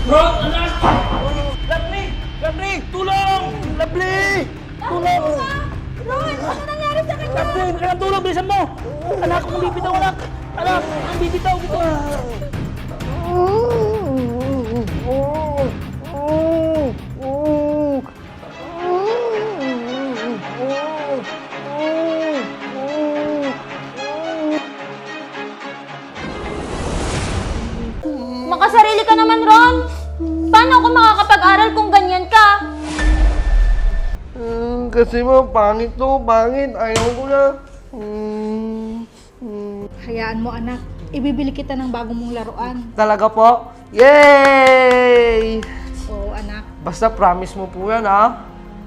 Ron, anak! Lovely! Lovely! Tulong! Lovely! Tulong! Ron, ano nangyari sa kanya? Lovely! Kailangan tulong! Bilisan mo! Anak, kung bibitaw, anak! Anak, kung bibitaw, bitaw! Makasarili ka naman, Ron. Paano ako makakapag-aral kung ganyan ka? Kasi pangit to, pangit. Ayaw ko na. Hayaan mo anak, ibibili kita ng bagong mong laruan. Talaga po? Yay! Oo anak, Basta promise mo po yan, ha?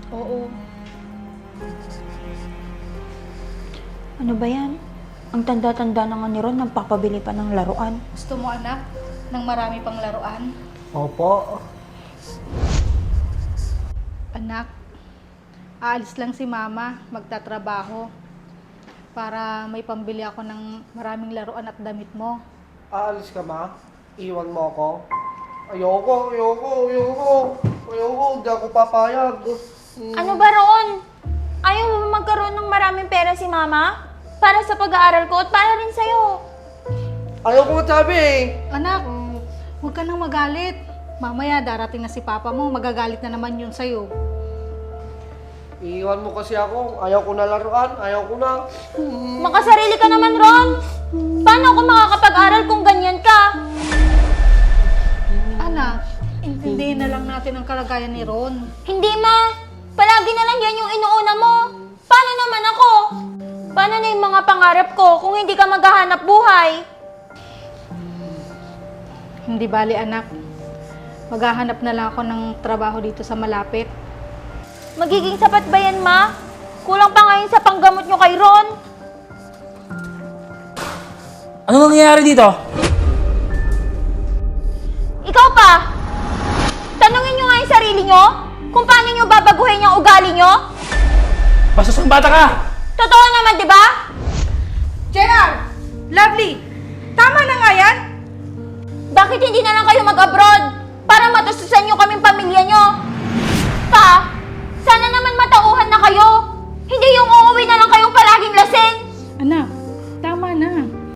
oo. Ano ba yan? Ang tanda-tanda na nga ni Ron, nagpapabili pa ng laruan. Gusto mo anak, ng marami pang laruan? Opo. Anak, aalis lang si mama, magtatrabaho. Para may pambili ako ng maraming laruan at damit mo. Aalis ka, ma? Iwan mo ako? Ayoko. Hindi ako papayag. Ano ba, Ron? Ayaw mo ba magkaroon ng maraming pera si Mama? Para sa pag-aaral ko at para rin sa'yo. Ayoko nga sabi eh. Anak, huwag ka nang magalit. Mamaya darating na si papa mo, magagalit na naman yun sa'yo. Iwan mo kasi ako. Ayaw ko na laruan. Ayaw ko na. Makasarili ka naman, Ron. Paano ako makakapag-aral kung ganyan ka? Anak, intindihin na lang natin ang kalagayan ni Ron. Hindi, Ma. Palagi na lang yan yung inuuna mo. Paano naman ako? Paano na yung mga pangarap ko kung hindi ka maghahanap buhay? Hindi bali anak, maghahanap na lang ako ng trabaho dito sa malapit. Magiging sapat ba yan, Ma? Kulang pa ngayon sa panggamot nyo kay Ron. Ano nangyayari dito? Ikaw pa! Tanungin nyo nga yung sarili nyo kung paano nyo babaguhin yung ugali nyo. Bastos ng bata ka! Totoo naman, di ba? Gerald! Lovely! Tama na nga yan! Bakit hindi na lang kayo mag-abroad para matustusan nyo kaming pamilya nyo? Pa, sana naman matauhan na kayo. Hindi yung